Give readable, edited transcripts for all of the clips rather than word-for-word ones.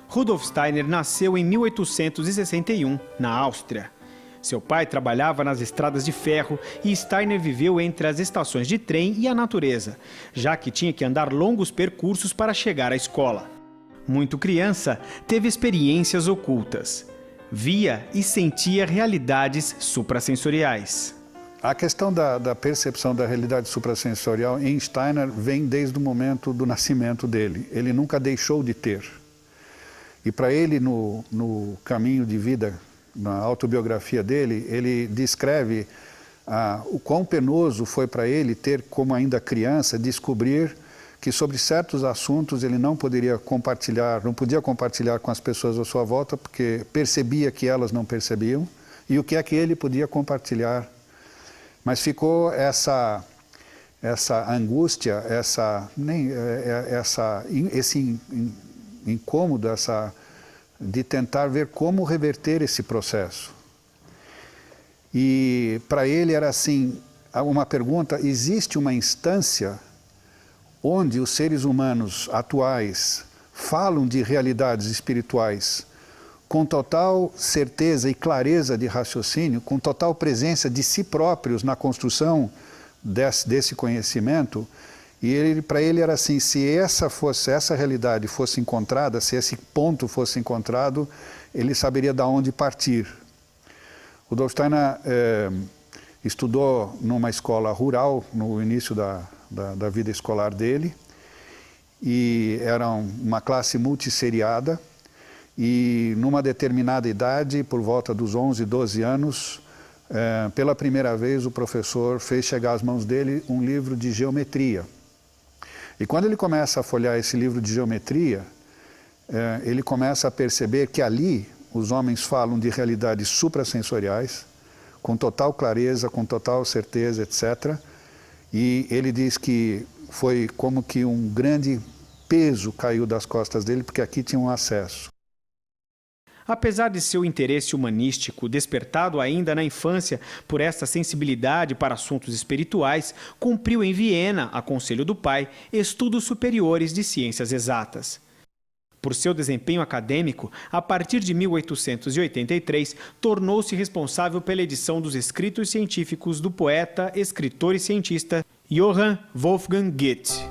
Rudolf Steiner nasceu em 1861, na Áustria. Seu pai trabalhava nas estradas de ferro e Steiner viveu entre as estações de trem e a natureza, já que tinha que andar longos percursos para chegar à escola. Muito criança, teve experiências ocultas. Via e sentia realidades suprassensoriais. A questão da percepção da realidade suprassensorial em Steiner vem desde o momento do nascimento dele. Ele nunca deixou de ter. E para ele, no caminho de vida, na autobiografia dele, ele descreve o quão penoso foi para ele ter, como ainda criança, descobrir que sobre certos assuntos ele não podia compartilhar com as pessoas à sua volta, porque percebia que elas não percebiam, e o que é que ele podia compartilhar. Mas ficou essa angústia, esse incômodo, de tentar ver como reverter esse processo. E para ele era assim, uma pergunta: existe uma instância onde os seres humanos atuais falam de realidades espirituais com total certeza e clareza de raciocínio, com total presença de si próprios na construção desse conhecimento? E para ele era assim: se essa realidade fosse encontrada, se esse ponto fosse encontrado, ele saberia de onde partir. O Rudolf Steiner estudou numa escola rural no início da vida escolar dele, e era uma classe multisseriada, e numa determinada idade, por volta dos 11, 12 anos, pela primeira vez o professor fez chegar às mãos dele um livro de geometria. E quando ele começa a folhear esse livro de geometria, ele começa a perceber que ali os homens falam de realidades suprassensoriais, com total clareza, com total certeza, etc. E ele diz que foi como que um grande peso caiu das costas dele, porque aqui tinha um acesso. Apesar de seu interesse humanístico, despertado ainda na infância por essa sensibilidade para assuntos espirituais, cumpriu em Viena, a conselho do pai, estudos superiores de ciências exatas. Por seu desempenho acadêmico, a partir de 1883, tornou-se responsável pela edição dos escritos científicos do poeta, escritor e cientista Johann Wolfgang Goethe.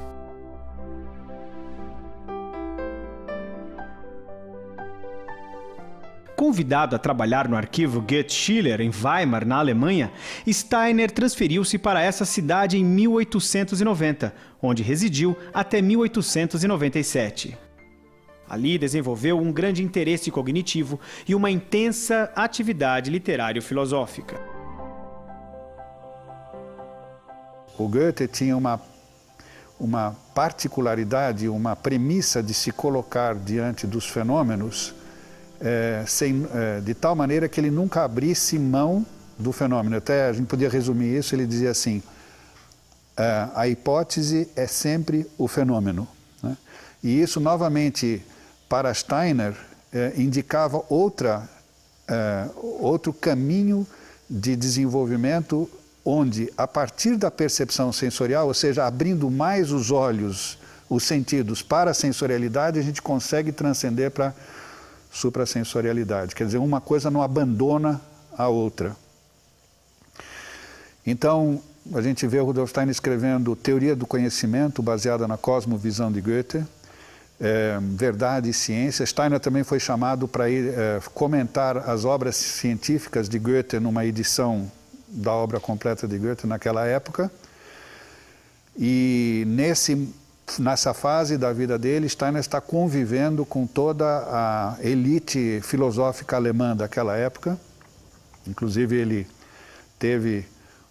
Convidado a trabalhar no arquivo Goethe-Schiller, em Weimar, na Alemanha, Steiner transferiu-se para essa cidade em 1890, onde residiu até 1897. Ali desenvolveu um grande interesse cognitivo e uma intensa atividade literário-filosófica. O Goethe tinha uma particularidade, uma premissa de se colocar diante dos fenômenos de tal maneira que ele nunca abrisse mão do fenômeno. Até a gente podia resumir isso, ele dizia assim: a hipótese é sempre o fenômeno, né? E isso, novamente, para Steiner, indicava outro caminho de desenvolvimento, onde, a partir da percepção sensorial, ou seja, abrindo mais os olhos, os sentidos para a sensorialidade, a gente consegue transcender para suprassensorialidade. Quer dizer, uma coisa não abandona a outra. Então, a gente vê o Rudolf Steiner escrevendo Teoria do Conhecimento, baseada na cosmovisão de Goethe, Verdade e Ciência. Steiner também foi chamado para comentar as obras científicas de Goethe numa edição da obra completa de Goethe naquela época. E nessa fase da vida dele, Steiner está convivendo com toda a elite filosófica alemã daquela época. Inclusive, ele teve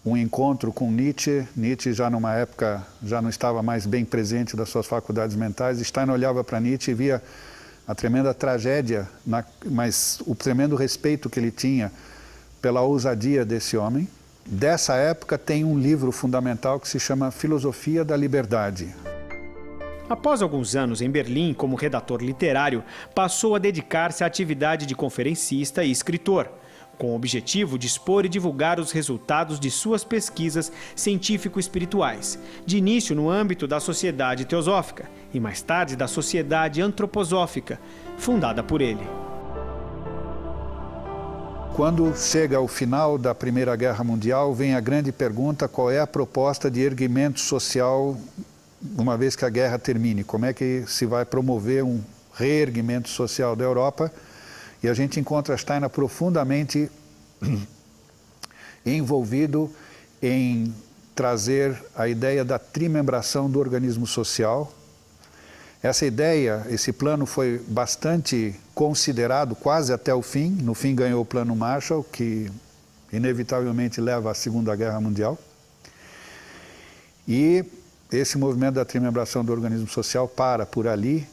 um encontro com Nietzsche. Nietzsche, já numa época, já não estava mais bem presente das suas faculdades mentais. Steiner olhava para Nietzsche e via a tremenda tragédia, mas o tremendo respeito que ele tinha pela ousadia desse homem. Dessa época tem um livro fundamental que se chama Filosofia da Liberdade. Após alguns anos em Berlim como redator literário, passou a dedicar-se à atividade de conferencista e escritor. com o objetivo de expor e divulgar os resultados de suas pesquisas científico-espirituais, de início no âmbito da Sociedade Teosófica e mais tarde da Sociedade Antroposófica, fundada por ele. Quando chega ao final da Primeira Guerra Mundial, vem a grande pergunta: qual é a proposta de erguimento social uma vez que a guerra termine? Como é que se vai promover um reerguimento social da Europa? E a gente encontra Steiner profundamente envolvido em trazer a ideia da trimembração do organismo social. Essa ideia, esse plano foi bastante considerado quase até o fim. No fim ganhou o Plano Marshall, que inevitavelmente leva à Segunda Guerra Mundial. E esse movimento da trimembração do organismo social para por ali,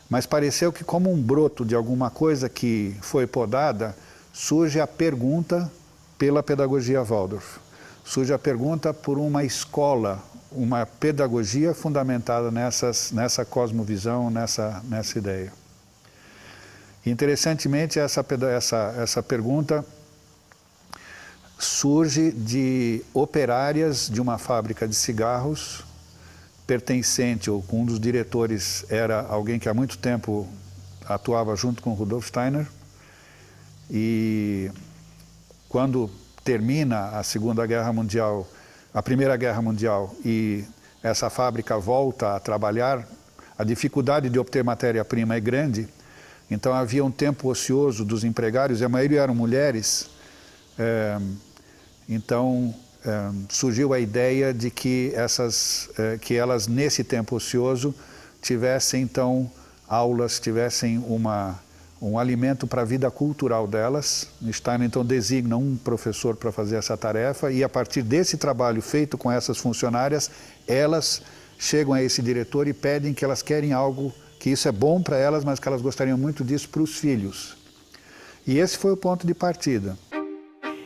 mas pareceu que, como um broto de alguma coisa que foi podada, surge a pergunta pela pedagogia Waldorf. Surge a pergunta por uma escola, uma pedagogia fundamentada nessa cosmovisão, nessa ideia. Interessantemente, essa pergunta surge de operárias de uma fábrica de cigarros, pertencente, ou um dos diretores era alguém que há muito tempo atuava junto com Rudolf Steiner, e quando termina a Segunda Guerra Mundial, a Primeira Guerra Mundial, e essa fábrica volta a trabalhar, a dificuldade de obter matéria-prima é grande, então havia um tempo ocioso dos empregários, e a maioria eram mulheres, então surgiu a ideia de que elas, nesse tempo ocioso, tivessem então aulas, tivessem um alimento para a vida cultural delas. Steiner então designa um professor para fazer essa tarefa, e a partir desse trabalho feito com essas funcionárias, elas chegam a esse diretor e pedem que elas querem algo, que isso é bom para elas, mas que elas gostariam muito disso para os filhos. E esse foi o ponto de partida.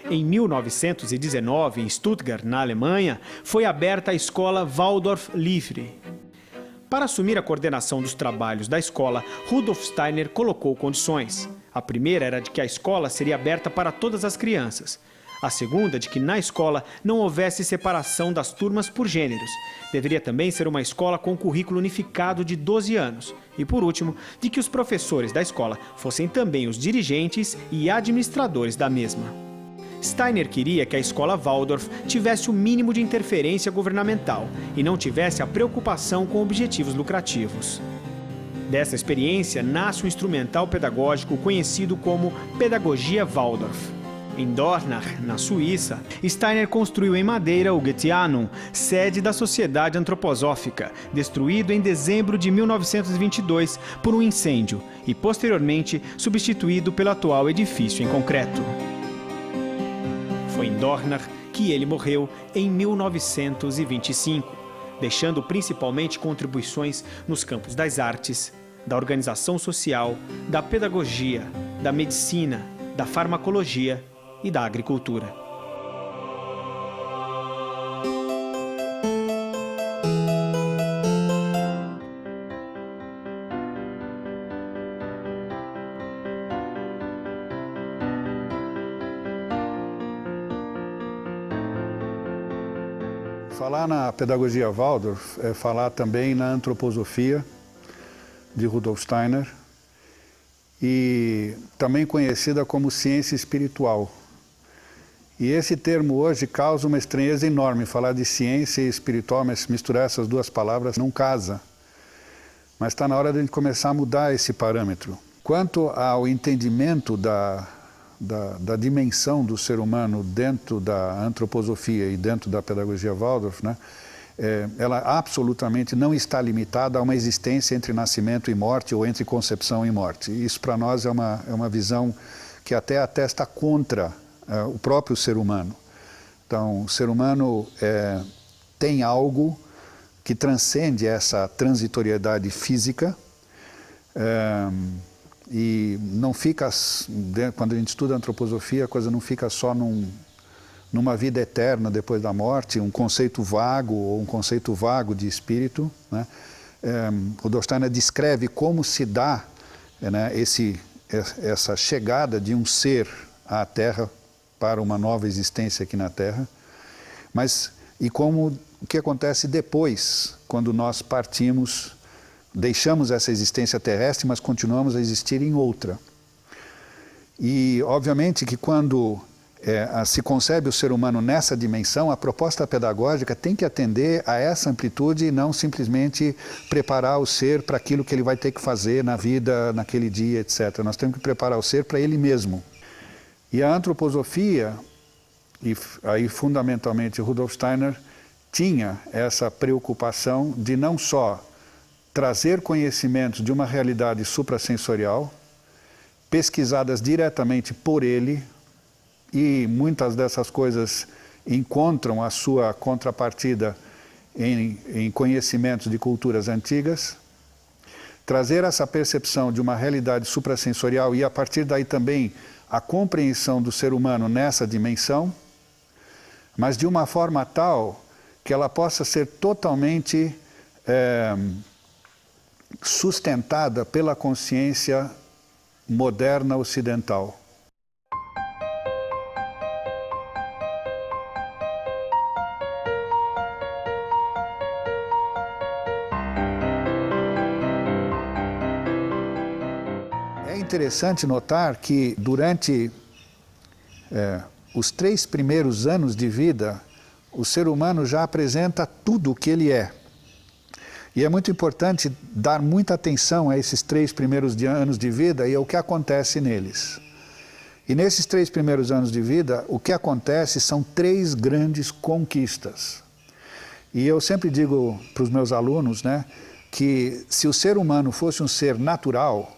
Em 1919, em Stuttgart, na Alemanha, foi aberta a escola Waldorf Livre. Para assumir a coordenação dos trabalhos da escola, Rudolf Steiner colocou condições. A primeira era de que a escola seria aberta para todas as crianças. A segunda, de que na escola não houvesse separação das turmas por gêneros. Deveria também ser uma escola com currículo unificado de 12 anos. E por último, de que os professores da escola fossem também os dirigentes e administradores da mesma. Steiner queria que a escola Waldorf tivesse o mínimo de interferência governamental e não tivesse a preocupação com objetivos lucrativos. Dessa experiência nasce o instrumental pedagógico conhecido como Pedagogia Waldorf. Em Dornach, na Suíça, Steiner construiu em madeira o Goetheanum, sede da Sociedade Antroposófica, destruído em dezembro de 1922 por um incêndio e posteriormente substituído pelo atual edifício em concreto. Foi em Dornach que ele morreu em 1925, deixando principalmente contribuições nos campos das artes, da organização social, da pedagogia, da medicina, da farmacologia e da agricultura. Falar na pedagogia Waldorf é falar também na antroposofia de Rudolf Steiner, e também conhecida como ciência espiritual. E esse termo hoje causa uma estranheza enorme, falar de ciência e espiritual, mas misturar essas duas palavras não casa. Mas está na hora de a gente começar a mudar esse parâmetro. Quanto ao entendimento da dimensão do ser humano dentro da antroposofia e dentro da pedagogia Waldorf, né, ela absolutamente não está limitada a uma existência entre nascimento e morte ou entre concepção e morte. Isso para nós é uma visão que até atesta contra o próprio ser humano. Então, o ser humano tem algo que transcende essa transitoriedade física, e não fica, quando a gente estuda antroposofia, a coisa não fica só numa vida eterna depois da morte, um conceito vago ou um conceito vago de espírito, né? Rudolf Steiner descreve como se dá, né, essa chegada de um ser à Terra para uma nova existência aqui na Terra, mas e como o que acontece depois, quando nós partimos, deixamos essa existência terrestre, mas continuamos a existir em outra. E, obviamente, que quando se concebe o ser humano nessa dimensão, a proposta pedagógica tem que atender a essa amplitude e não simplesmente preparar o ser para aquilo que ele vai ter que fazer na vida, naquele dia, etc. Nós temos que preparar o ser para ele mesmo. E a antroposofia, e aí fundamentalmente Rudolf Steiner, tinha essa preocupação de não só trazer conhecimentos de uma realidade suprassensorial, pesquisadas diretamente por ele, e muitas dessas coisas encontram a sua contrapartida em conhecimentos de culturas antigas, trazer essa percepção de uma realidade suprassensorial e a partir daí também a compreensão do ser humano nessa dimensão, mas de uma forma tal que ela possa ser totalmente sustentada pela consciência moderna ocidental. É interessante notar que durante os 3 primeiros anos de vida, o ser humano já apresenta tudo o que ele é. E é muito importante dar muita atenção a esses 3 primeiros anos de vida e ao que acontece neles. E nesses 3 primeiros anos de vida, o que acontece são 3 grandes conquistas. E eu sempre digo para os meus alunos, né, que se o ser humano fosse um ser natural,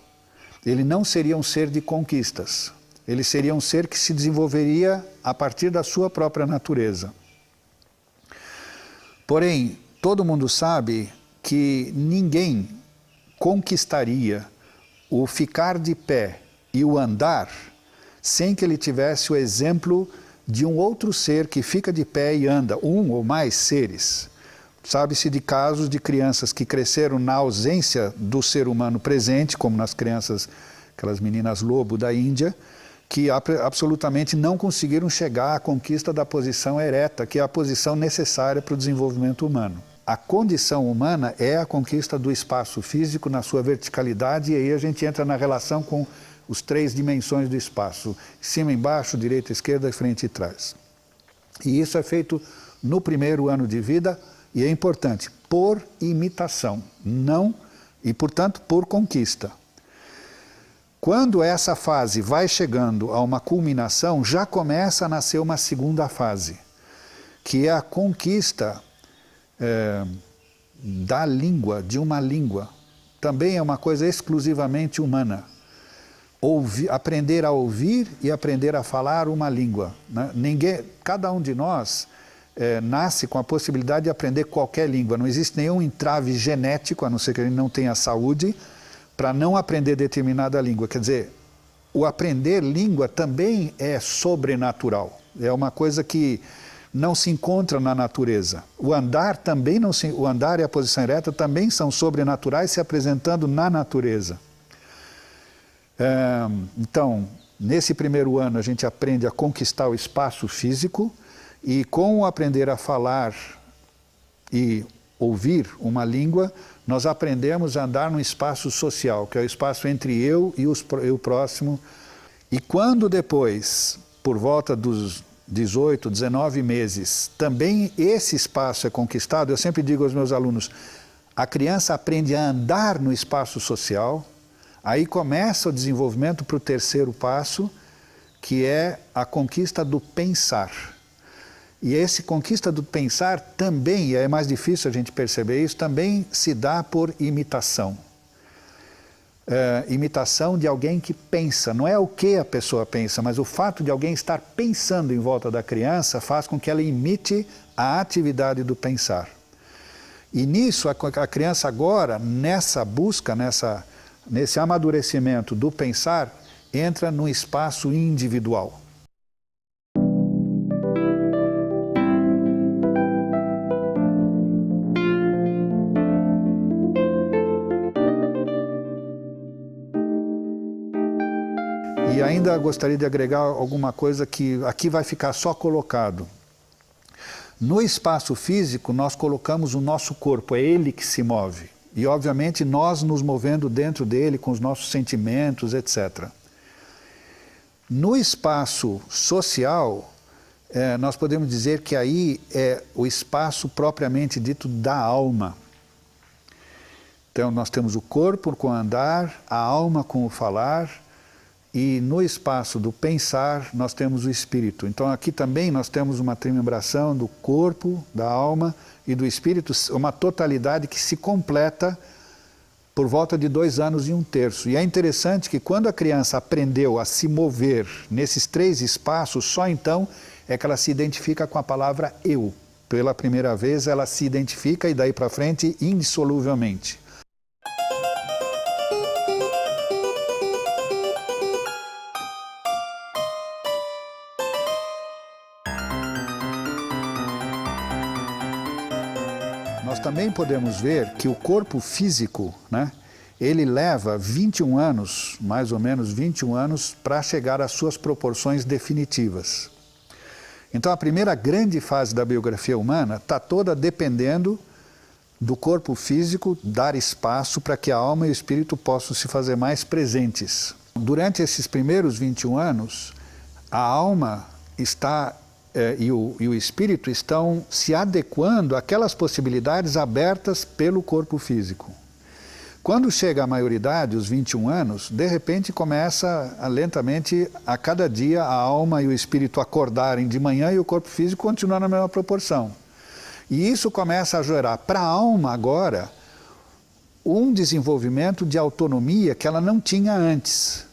ele não seria um ser de conquistas. Ele seria um ser que se desenvolveria a partir da sua própria natureza. Porém, todo mundo sabe que ninguém conquistaria o ficar de pé e o andar sem que ele tivesse o exemplo de um outro ser que fica de pé e anda, um ou mais seres. Sabe-se de casos de crianças que cresceram na ausência do ser humano presente, como nas crianças, aquelas meninas lobo da Índia, que absolutamente não conseguiram chegar à conquista da posição ereta, que é a posição necessária para o desenvolvimento humano. A condição humana é a conquista do espaço físico na sua verticalidade, e aí a gente entra na relação com os 3 dimensões do espaço, cima, embaixo, direita, esquerda, frente e trás. E isso é feito no primeiro ano de vida, e é importante, por imitação, não, e portanto por conquista. Quando essa fase vai chegando a uma culminação, já começa a nascer uma segunda fase, que é a conquista da língua, de uma língua. Também é uma coisa exclusivamente humana. Aprender a ouvir e aprender a falar uma língua, né? Cada um de nós nasce com a possibilidade de aprender qualquer língua. Não existe nenhum entrave genético, a não ser que ele não tenha saúde, para não aprender determinada língua. Quer dizer, o aprender língua também é sobrenatural. É uma coisa que não se encontra na natureza. O andar também não se, o andar e a posição ereta também são sobrenaturais se apresentando na natureza. Então, nesse primeiro ano a gente aprende a conquistar o espaço físico e com o aprender a falar e ouvir uma língua, nós aprendemos a andar num espaço social, que é o espaço entre eu e o próximo. E quando depois, por volta dos 18, 19 meses, também esse espaço é conquistado, eu sempre digo aos meus alunos, a criança aprende a andar no espaço social, aí começa o desenvolvimento para o terceiro passo, que é a conquista do pensar. E essa conquista do pensar também, e é mais difícil a gente perceber isso, também se dá por imitação. Imitação de alguém que pensa, não é o que a pessoa pensa, mas o fato de alguém estar pensando em volta da criança faz com que ela imite a atividade do pensar. E nisso, a criança agora, nessa busca, nesse amadurecimento do pensar, entra no espaço individual. E ainda gostaria de agregar alguma coisa que aqui vai ficar só colocado. No espaço físico, nós colocamos o nosso corpo, é ele que se move. E, obviamente, nós nos movendo dentro dele com os nossos sentimentos, etc. No espaço social, nós podemos dizer que aí é o espaço propriamente dito da alma. Então, nós temos o corpo com o andar, a alma com o falar, e no espaço do pensar nós temos o espírito. Então aqui também nós temos uma trimembração do corpo, da alma e do espírito, uma totalidade que se completa por volta de 2 anos e 1/3. E é interessante que quando a criança aprendeu a se mover nesses 3 espaços, só então é que ela se identifica com a palavra eu. Pela primeira vez ela se identifica e daí para frente indissoluvelmente. Nós também podemos ver que o corpo físico, né, ele leva 21 anos, mais ou menos 21 anos, para chegar às suas proporções definitivas. Então a primeira grande fase da biografia humana está toda dependendo do corpo físico dar espaço para que a alma e o espírito possam se fazer mais presentes. Durante esses primeiros 21 anos, a alma está... e o espírito estão se adequando àquelas possibilidades abertas pelo corpo físico. Quando chega a maioridade, os 21 anos, de repente começa lentamente, a cada dia, a alma e o espírito acordarem de manhã e o corpo físico continuar na mesma proporção. E isso começa a gerar para a alma agora um desenvolvimento de autonomia que ela não tinha antes.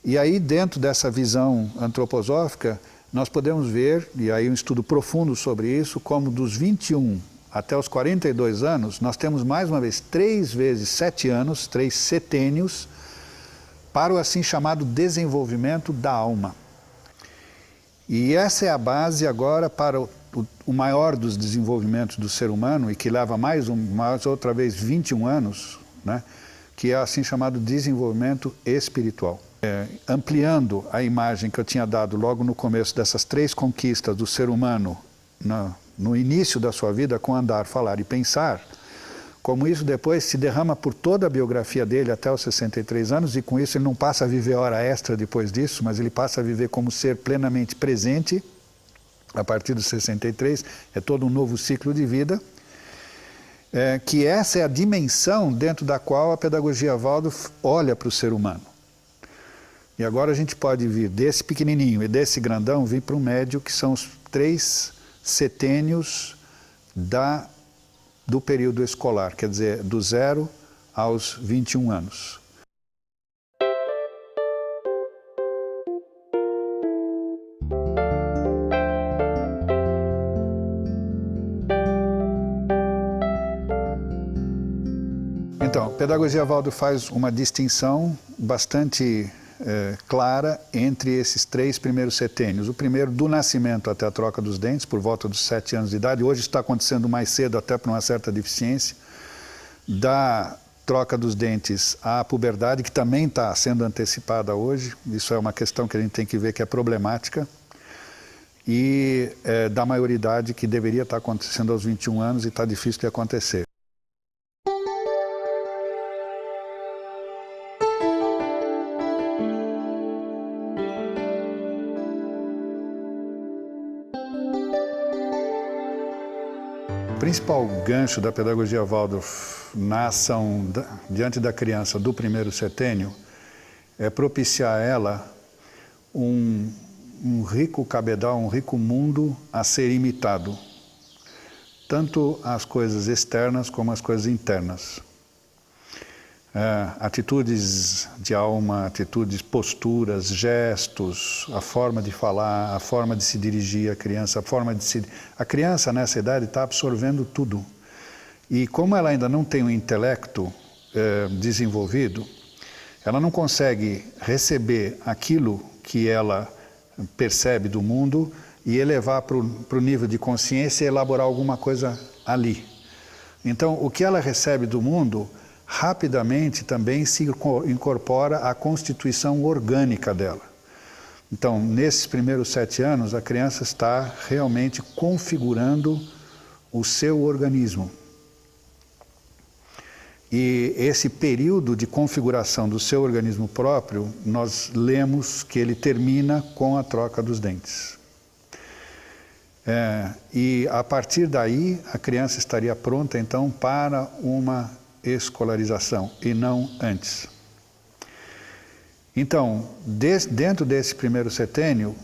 E aí, dentro dessa visão antroposófica, nós podemos ver, e aí um estudo profundo sobre isso, como dos 21 até os 42 anos, nós temos mais uma vez 3 vezes 7 anos, 3 setênios, para o assim chamado desenvolvimento da alma. E essa é a base agora para o maior dos desenvolvimentos do ser humano, e que leva mais outra vez 21 anos, né, que é o assim chamado desenvolvimento espiritual. Ampliando a imagem que eu tinha dado logo no começo dessas 3 conquistas do ser humano no início da sua vida, com andar, falar e pensar, como isso depois se derrama por toda a biografia dele até os 63 anos, e com isso ele não passa a viver hora extra depois disso, mas ele passa a viver como ser plenamente presente a partir dos 63, é todo um novo ciclo de vida, que essa é a dimensão dentro da qual a pedagogia Waldorf olha para o ser humano. E agora a gente pode vir desse pequenininho e desse grandão, vir para o médio, que são os 3 setênios do período escolar, quer dizer, do 0 aos 21 anos. Então, a pedagogia Waldorf faz uma distinção bastante clara entre esses 3 primeiros setênios. O primeiro, do nascimento até a troca dos dentes, por volta dos 7 anos de idade. Hoje está acontecendo mais cedo, até por uma certa deficiência. Da troca dos dentes à puberdade, que também está sendo antecipada hoje. Isso é uma questão que a gente tem que ver que é problemática. E da maioridade, que deveria estar acontecendo aos 21 anos e está difícil de acontecer. O principal gancho da pedagogia Waldorf na ação diante da criança do primeiro setênio é propiciar a ela um rico cabedal, um rico mundo a ser imitado, tanto as coisas externas como as coisas internas. Atitudes de alma, atitudes, posturas, gestos, a forma de falar, a forma de se dirigir à criança, a criança nessa idade está absorvendo tudo. E como ela ainda não tem um intelecto desenvolvido, ela não consegue receber aquilo que ela percebe do mundo e elevar para o nível de consciência e elaborar alguma coisa ali. Então, o que ela recebe do mundo rapidamente também se incorpora à constituição orgânica dela. Então, nesses primeiros 7 anos, a criança está realmente configurando o seu organismo. E esse período de configuração do seu organismo próprio, nós lemos que ele termina com a troca dos dentes. E a partir daí, a criança estaria pronta, então, para uma escolarização, e não antes. Então, dentro desse primeiro setênio,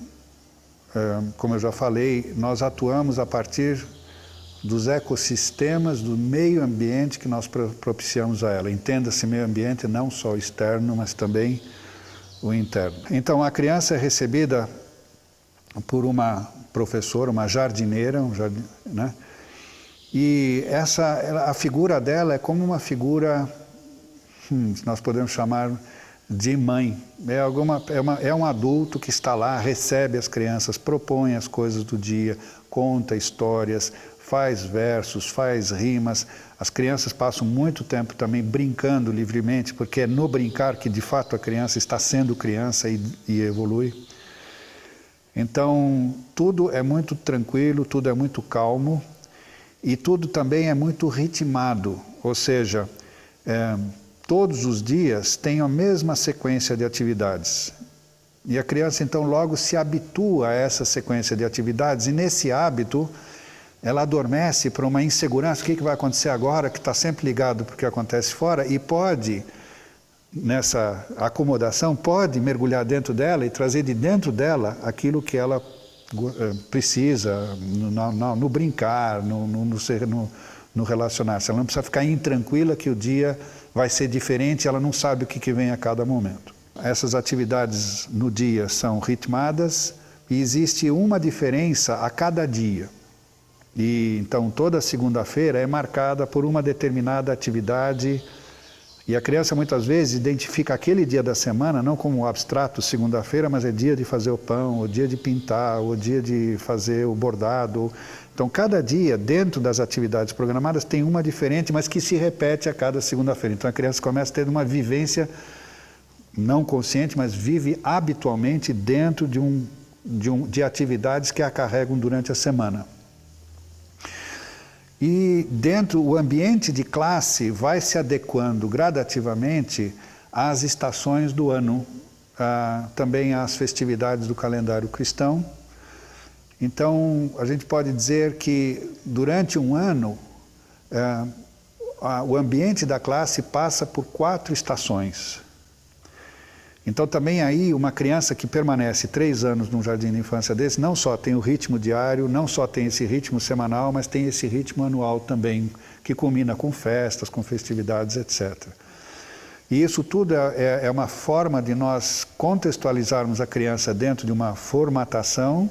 como eu já falei, nós atuamos a partir dos ecossistemas, do meio ambiente que nós propiciamos a ela. Entenda-se meio ambiente não só o externo, mas também o interno. Então, a criança é recebida por uma professora, uma jardineira, né? E a figura dela é como uma figura, nós podemos chamar de mãe. É um adulto que está lá, recebe as crianças, propõe as coisas do dia, conta histórias, faz versos, faz rimas. As crianças passam muito tempo também brincando livremente, porque é no brincar que de fato a criança está sendo criança e evolui. Então, tudo é muito tranquilo, tudo é muito calmo e tudo também é muito ritmado, ou seja, todos os dias tem a mesma sequência de atividades. E a criança então logo se habitua a essa sequência de atividades e nesse hábito ela adormece para uma insegurança, o que vai acontecer agora, que está sempre ligado para o que acontece fora, e pode, nessa acomodação, pode mergulhar dentro dela e trazer de dentro dela aquilo que ela precisa no brincar, no relacionar-se. Ela não precisa ficar intranquila que o dia vai ser diferente, ela não sabe o que vem a cada momento. Essas atividades no dia são ritmadas e existe uma diferença a cada dia. E então toda segunda-feira é marcada por uma determinada atividade e a criança muitas vezes identifica aquele dia da semana não como abstrato segunda-feira, mas é dia de fazer o pão, o dia de pintar, o dia de fazer o bordado. Então cada dia dentro das atividades programadas tem uma diferente, mas que se repete a cada segunda-feira. Então a criança começa a ter uma vivência não consciente, mas vive habitualmente dentro de atividades que a carregam durante a semana. E dentro, o ambiente de classe vai se adequando gradativamente às estações do ano, também às festividades do calendário cristão. Então, a gente pode dizer que durante um ano, o ambiente da classe passa por 4 estações. Então também aí uma criança que permanece 3 anos num jardim de infância desse, não só tem o ritmo diário, não só tem esse ritmo semanal, mas tem esse ritmo anual também, que culmina com festas, com festividades, etc. E isso tudo é uma forma de nós contextualizarmos a criança dentro de uma formatação,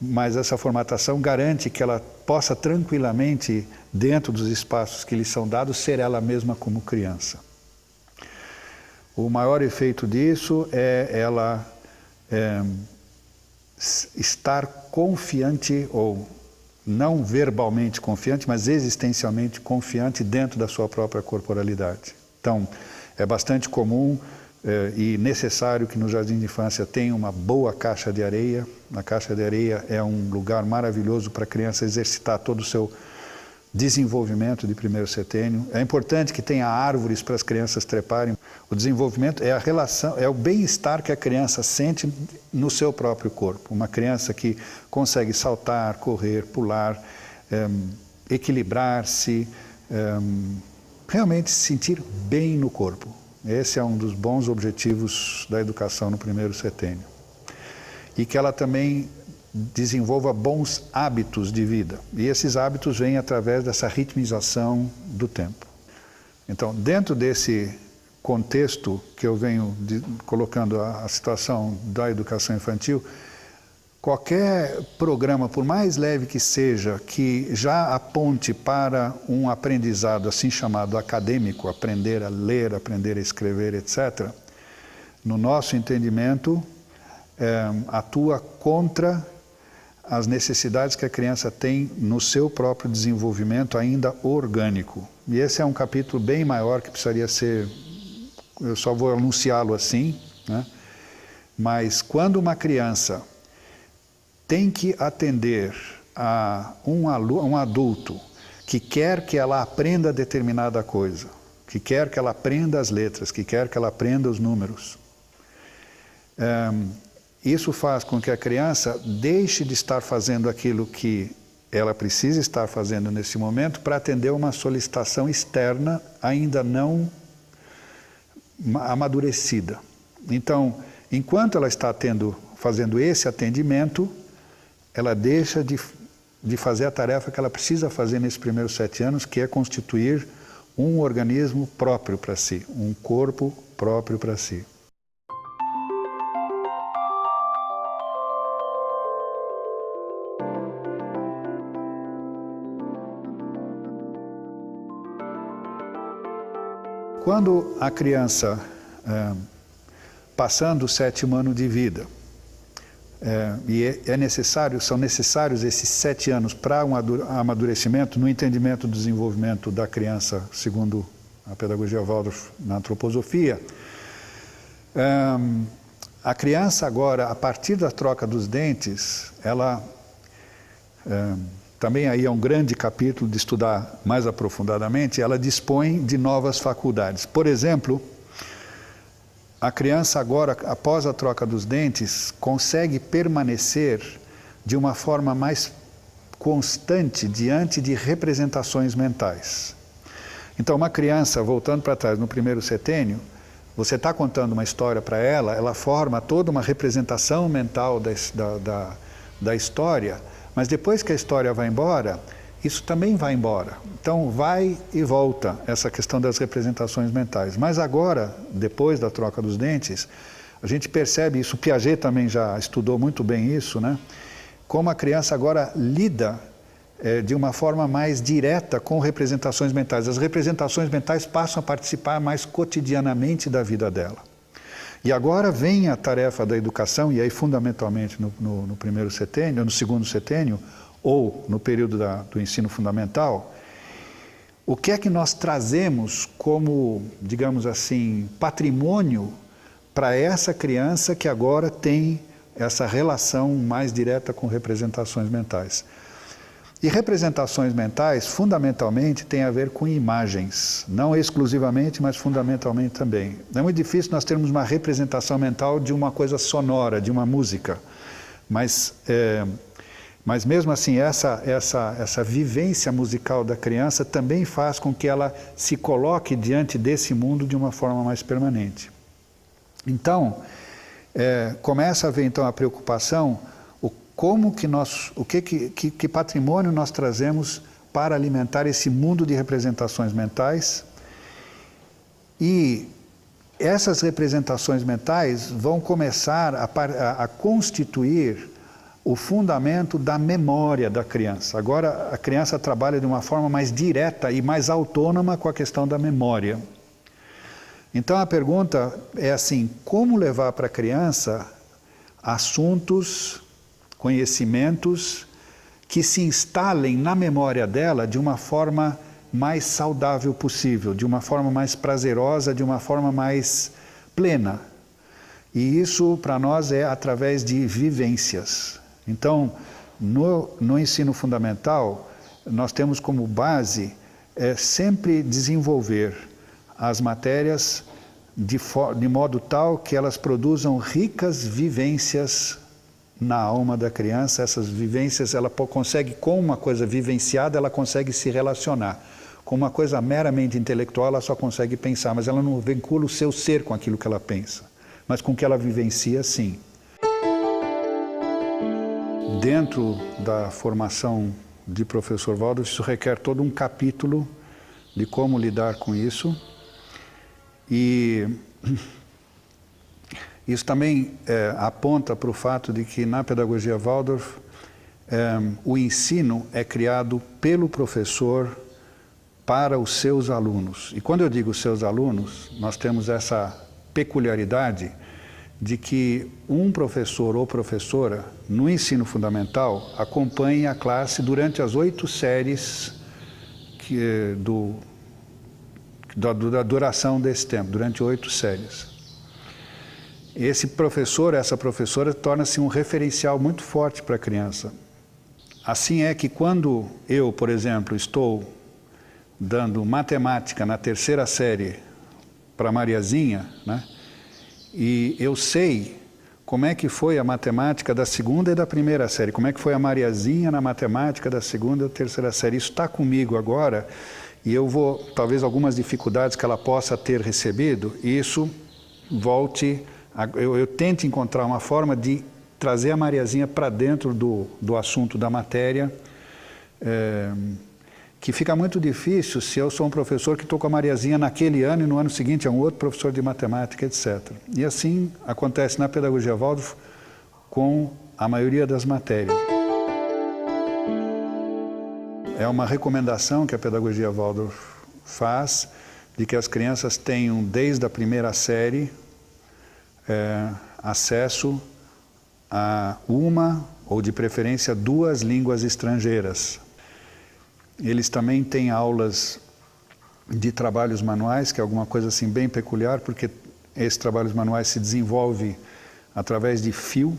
mas essa formatação garante que ela possa tranquilamente, dentro dos espaços que lhe são dados, ser ela mesma como criança. O maior efeito disso é ela estar confiante, ou não verbalmente confiante, mas existencialmente confiante dentro da sua própria corporalidade. Então, é bastante comum e necessário que no jardim de infância tenha uma boa caixa de areia. A caixa de areia é um lugar maravilhoso para a criança exercitar todo o seu desenvolvimento de primeiro setênio. É importante que tenha árvores para as crianças treparem. O desenvolvimento é a relação, é o bem-estar que a criança sente no seu próprio corpo. Uma criança que consegue saltar, correr, pular, equilibrar-se, realmente se sentir bem no corpo. Esse é um dos bons objetivos da educação no primeiro setênio. E que ela também desenvolva bons hábitos de vida. E esses hábitos vêm através dessa ritmização do tempo. Então, dentro desse contexto que eu venho colocando a situação da educação infantil, qualquer programa, por mais leve que seja, que já aponte para um aprendizado assim chamado acadêmico, aprender a ler, aprender a escrever, etc., no nosso entendimento, atua contra as necessidades que a criança tem no seu próprio desenvolvimento ainda orgânico. E esse é um capítulo bem maior que precisaria ser, eu só vou anunciá-lo assim, né? Mas quando uma criança tem que atender a um adulto que quer que ela aprenda determinada coisa, que quer que ela aprenda as letras, que quer que ela aprenda os números, isso faz com que a criança deixe de estar fazendo aquilo que ela precisa estar fazendo nesse momento para atender uma solicitação externa ainda não amadurecida. Então, enquanto ela está fazendo esse atendimento, ela deixa de fazer a tarefa que ela precisa fazer nesses primeiros 7 anos, que é constituir um organismo próprio para si, um corpo próprio para si. Quando a criança, passando o 7º ano de vida, são necessários esses 7 anos para um amadurecimento, no entendimento do desenvolvimento da criança, segundo a pedagogia Waldorf na antroposofia, a criança agora, a partir da troca dos dentes, ela... também aí é um grande capítulo de estudar mais aprofundadamente, ela dispõe de novas faculdades. Por exemplo, a criança agora, após a troca dos dentes, consegue permanecer de uma forma mais constante diante de representações mentais. Então, uma criança, voltando para trás, no primeiro setênio, você está contando uma história para ela, ela forma toda uma representação mental da história, mas depois que a história vai embora, isso também vai embora. Então vai e volta essa questão das representações mentais. Mas agora, depois da troca dos dentes, a gente percebe isso, Piaget também já estudou muito bem isso, né? Como a criança agora lida de uma forma mais direta com representações mentais. As representações mentais passam a participar mais cotidianamente da vida dela. E agora vem a tarefa da educação, e aí fundamentalmente no primeiro setênio, no segundo setênio, ou no período do ensino fundamental, o que é que nós trazemos como, digamos assim, patrimônio para essa criança que agora tem essa relação mais direta com representações mentais. E representações mentais, fundamentalmente, têm a ver com imagens. Não exclusivamente, mas fundamentalmente também. É muito difícil nós termos uma representação mental de uma coisa sonora, de uma música. Mas mesmo assim, essa vivência musical da criança também faz com que ela se coloque diante desse mundo de uma forma mais permanente. Então, começa a haver então a preocupação, que patrimônio nós trazemos para alimentar esse mundo de representações mentais, e essas representações mentais vão começar a constituir o fundamento da memória da criança. Agora a criança trabalha de uma forma mais direta e mais autônoma com a questão da memória. Então a pergunta é assim, como levar para a criança assuntos, conhecimentos que se instalem na memória dela de uma forma mais saudável possível, de uma forma mais prazerosa, de uma forma mais plena. E isso para nós é através de vivências. Então, no ensino fundamental, nós temos como base sempre desenvolver as matérias de modo tal que elas produzam ricas vivências na alma da criança. Essas vivências, ela consegue, com uma coisa vivenciada, ela consegue se relacionar. Com uma coisa meramente intelectual, ela só consegue pensar, mas ela não vincula o seu ser com aquilo que ela pensa, mas com o que ela vivencia, sim. Dentro da formação de professor Waldorf, isso requer todo um capítulo de como lidar com isso. E isso também aponta para o fato de que na pedagogia Waldorf o ensino é criado pelo professor para os seus alunos. E quando eu digo seus alunos, nós temos essa peculiaridade de que um professor ou professora no ensino fundamental acompanhe a classe durante as 8 séries da duração desse tempo, durante 8 séries. Esse professor, essa professora, torna-se um referencial muito forte para a criança. Assim é que quando eu, por exemplo, estou dando matemática na 3ª série para a Mariazinha, né, e eu sei como é que foi a matemática da 2ª e da 1ª série, como é que foi a Mariazinha na matemática da 2ª e 3ª série. Isso está comigo agora, e eu vou, talvez algumas dificuldades que ela possa ter recebido, isso volte, eu tento encontrar uma forma de trazer a Mariazinha para dentro do assunto da matéria, que fica muito difícil se eu sou um professor que estou com a Mariazinha naquele ano e no ano seguinte é um outro professor de matemática, etc. E assim acontece na pedagogia Waldorf com a maioria das matérias. É uma recomendação que a pedagogia Waldorf faz de que as crianças tenham, desde a 1ª série, acesso a uma, ou de preferência 2 línguas estrangeiras. Eles também têm aulas de trabalhos manuais, que é alguma coisa assim bem peculiar, porque esses trabalhos manuais se desenvolve através de fio.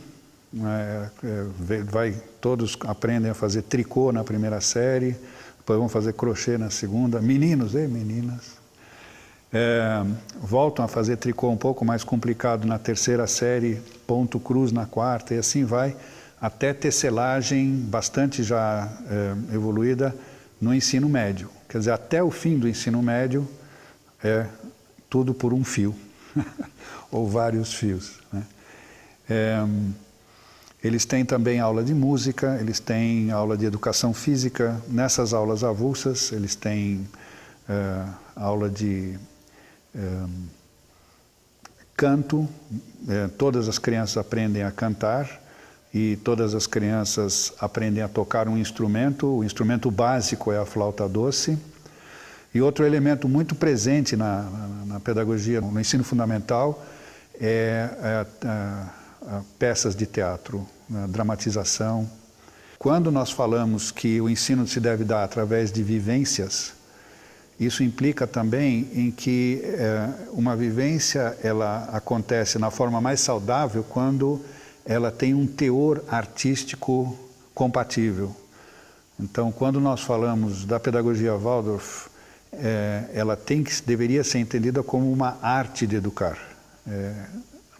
Todos aprendem a fazer tricô na 1ª série, depois vão fazer crochê na 2ª. Meninos e meninas. Voltam a fazer tricô um pouco mais complicado na 3ª série, ponto cruz na 4ª, e assim vai, até tecelagem bastante já evoluída no ensino médio. Quer dizer, até o fim do ensino médio é tudo por um fio, ou vários fios, né? Eles têm também aula de música, eles têm aula de educação física. Nessas aulas avulsas, eles têm aula de canto. Todas as crianças aprendem a cantar e todas as crianças aprendem a tocar um instrumento. O instrumento básico é a flauta doce. E outro elemento muito presente na pedagogia, no ensino fundamental, peças de teatro, dramatização. Quando nós falamos que o ensino se deve dar através de vivências, isso implica também em que uma vivência ela acontece na forma mais saudável quando ela tem um teor artístico compatível. Então, quando nós falamos da pedagogia Waldorf, ela deveria ser entendida como uma arte de educar.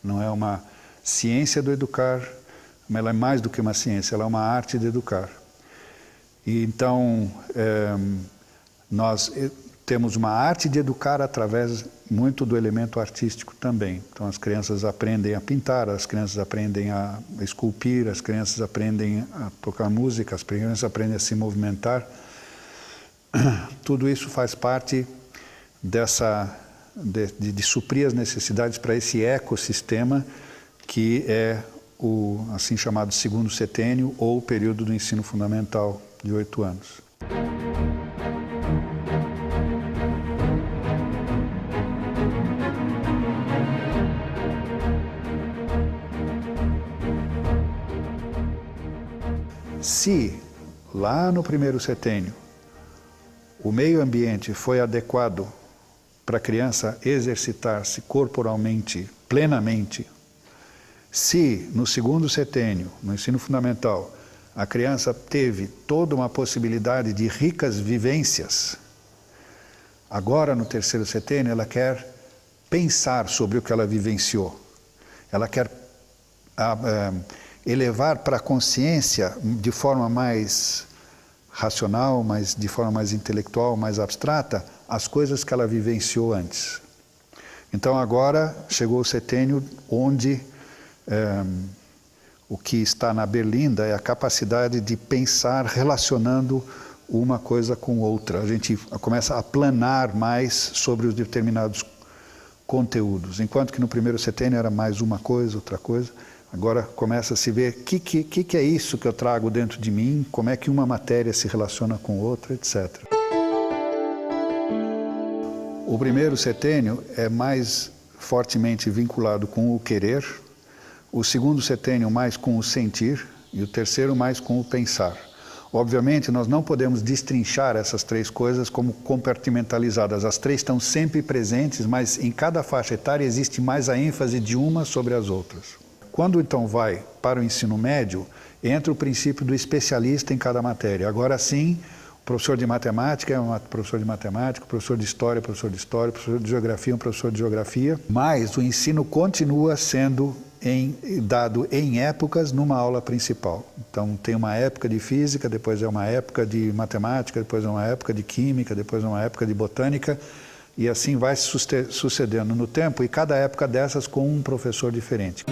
Não é uma ciência do educar, mas ela é mais do que uma ciência, ela é uma arte de educar. E então, nós temos uma arte de educar através muito do elemento artístico também. Então, as crianças aprendem a pintar, as crianças aprendem a esculpir, as crianças aprendem a tocar música, as crianças aprendem a se movimentar. Tudo isso faz parte de suprir as necessidades para esse ecossistema que é o assim chamado 2º setênio ou período do ensino fundamental de 8 anos. Se lá no 1º setênio o meio ambiente foi adequado para a criança exercitar-se corporalmente, plenamente, se no 2º setênio, no ensino fundamental, a criança teve toda uma possibilidade de ricas vivências, agora no 3º setênio ela quer pensar sobre o que ela vivenciou. Ela quer elevar para a consciência de forma mais racional, de forma mais intelectual, mais abstrata, as coisas que ela vivenciou antes. Então agora chegou o setênio onde o que está na berlinda é a capacidade de pensar relacionando uma coisa com outra. A gente começa a planar mais sobre os determinados conteúdos, enquanto que no 1º setênio era mais uma coisa, outra coisa. Agora começa a se ver o que é isso que eu trago dentro de mim, como é que uma matéria se relaciona com outra, etc. O 1º setênio é mais fortemente vinculado com o querer, o segundo setênio mais com o sentir e o terceiro mais com o pensar. Obviamente, nós não podemos destrinchar essas três coisas como compartimentalizadas. As três estão sempre presentes, mas em cada faixa etária existe mais a ênfase de uma sobre as outras. Quando então vai para o ensino médio, entra o princípio do especialista em cada matéria. Agora sim, o professor de matemática é um professor de matemática, o professor de história é um professor de história, o professor de geografia é um professor de geografia, mas o ensino continua sendo dado em épocas numa aula principal. Então tem uma época de física, depois é uma época de matemática, depois é uma época de química, depois é uma época de botânica, e assim vai se sucedendo no tempo, e cada época dessas com um professor diferente.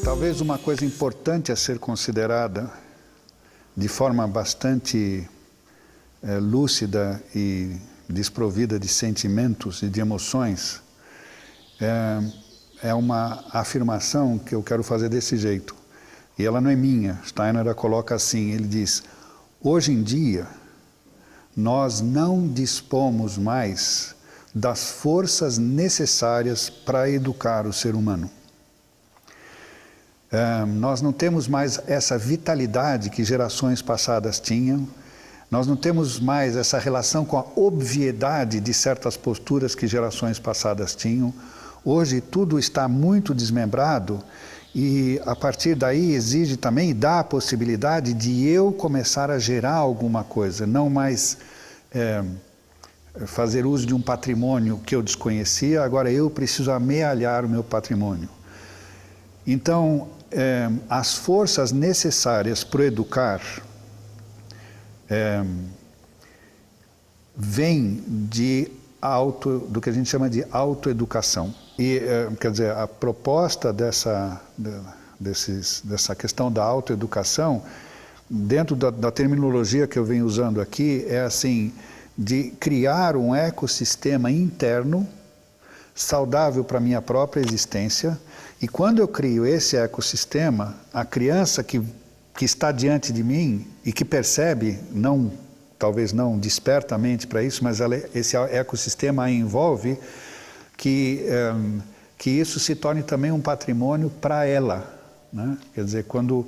Talvez uma coisa importante a ser considerada de forma bastante lúcida e desprovida de sentimentos e de emoções é uma afirmação que eu quero fazer desse jeito. E ela não é minha, Steiner a coloca assim, ele diz: hoje em dia nós não dispomos mais das forças necessárias para educar o ser humano. Nós não temos mais essa vitalidade que gerações passadas tinham, nós não temos mais essa relação com a obviedade de certas posturas que gerações passadas tinham. Hoje tudo está muito desmembrado e a partir daí exige também, dá a possibilidade de eu começar a gerar alguma coisa, não mais fazer uso de um patrimônio que eu desconhecia, agora eu preciso amealhar o meu patrimônio. Então, as forças necessárias para educar vêm do que a gente chama de autoeducação. E, quer dizer, a proposta dessa questão da autoeducação, dentro da terminologia que eu venho usando aqui, é assim, de criar um ecossistema interno saudável para a minha própria existência. E quando eu crio esse ecossistema, a criança que está diante de mim e que percebe, talvez não despertamente para isso, mas esse ecossistema a envolve, que isso se torne também um patrimônio para ela, né? Quer dizer, quando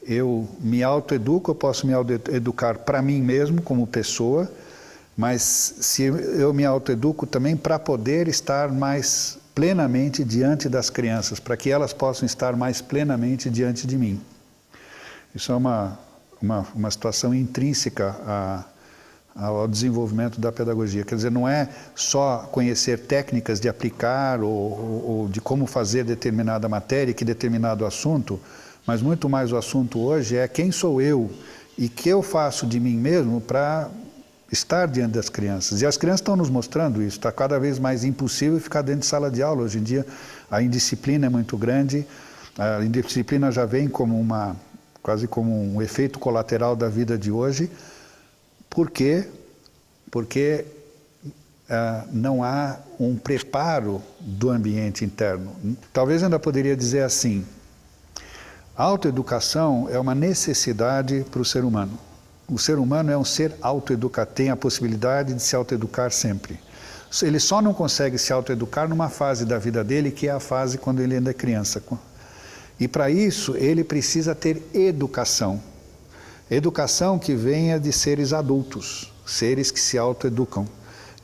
eu me autoeduco, eu posso me autoeducar para mim mesmo como pessoa, mas se eu me autoeduco também para poder estar mais plenamente diante das crianças, para que elas possam estar mais plenamente diante de mim. Isso é uma situação intrínseca ao desenvolvimento da pedagogia. Quer dizer, não é só conhecer técnicas de aplicar ou de como fazer determinada matéria, que determinado assunto, mas muito mais o assunto hoje é quem sou eu e que eu faço de mim mesmo para estar diante das crianças. E as crianças estão nos mostrando isso, está cada vez mais impossível ficar dentro de sala de aula. Hoje em dia a indisciplina é muito grande, a indisciplina já vem como quase como um efeito colateral da vida de hoje. Por quê? Porque não há um preparo do ambiente interno. Talvez ainda poderia dizer assim, a autoeducação é uma necessidade para o ser humano. O ser humano é um ser autoeducado, tem a possibilidade de se autoeducar sempre. Ele só não consegue se autoeducar numa fase da vida dele, que é a fase quando ele ainda é criança. E para isso ele precisa ter educação. Educação que venha de seres adultos, seres que se autoeducam.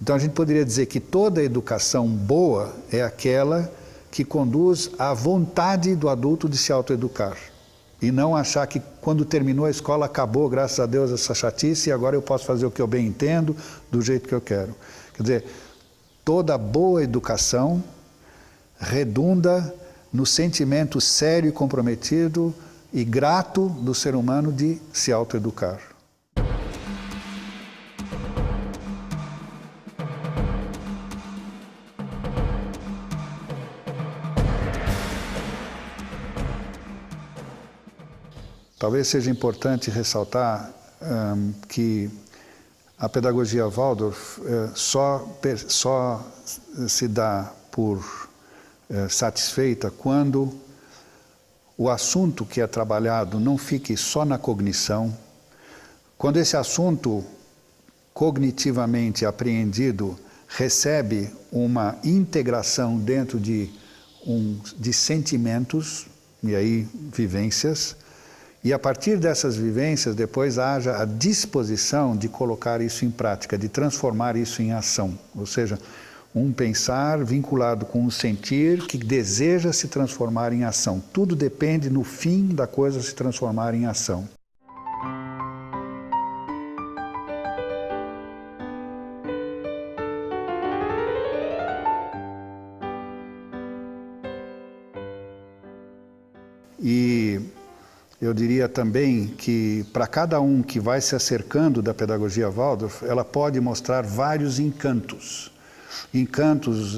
Então a gente poderia dizer que toda educação boa é aquela que conduz à vontade do adulto de se autoeducar. E não achar que quando terminou a escola acabou, graças a Deus, essa chatice e agora eu posso fazer o que eu bem entendo, do jeito que eu quero. Quer dizer, toda boa educação redunda no sentimento sério e comprometido e grato do ser humano de se autoeducar. talvez seja importante ressaltar que a pedagogia Waldorf só se dá por satisfeita quando o assunto que é trabalhado não fique só na cognição, quando esse assunto cognitivamente apreendido recebe uma integração dentro de sentimentos, e aí vivências, e a partir dessas vivências depois haja a disposição de colocar isso em prática, de transformar isso em ação, ou seja, um pensar vinculado com um sentir que deseja se transformar em ação. Tudo depende no fim da coisa se transformar em ação. E eu diria também que para cada um que vai se acercando da pedagogia Waldorf, ela pode mostrar vários encantos. Encantos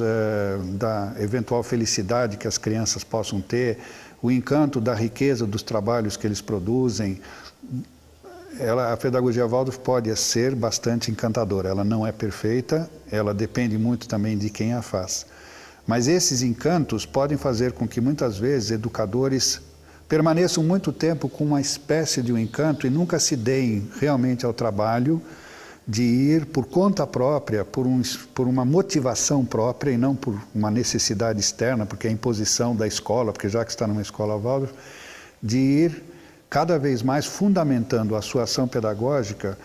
da eventual felicidade que as crianças possam ter, o encanto da riqueza dos trabalhos que eles produzem. A pedagogia Waldorf pode ser bastante encantadora, ela não é perfeita, ela depende muito também de quem a faz. Mas esses encantos podem fazer com que muitas vezes educadores permaneçam muito tempo com uma espécie de um encanto e nunca se deem realmente ao trabalho de ir por conta própria, por uma motivação própria e não por uma necessidade externa, porque é a imposição da escola, porque já que está numa escola Waldorf, de ir cada vez mais fundamentando a sua ação pedagógica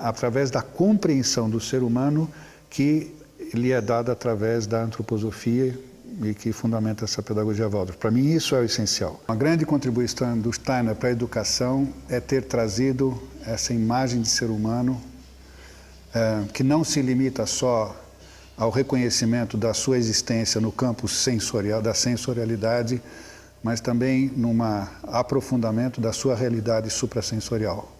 através da compreensão do ser humano que lhe é dada através da antroposofia e que fundamenta essa pedagogia Waldorf. Para mim isso é o essencial. Uma grande contribuição do Steiner para a educação é ter trazido essa imagem de ser humano que não se limita só ao reconhecimento da sua existência no campo sensorial, da sensorialidade, mas também num aprofundamento da sua realidade suprassensorial.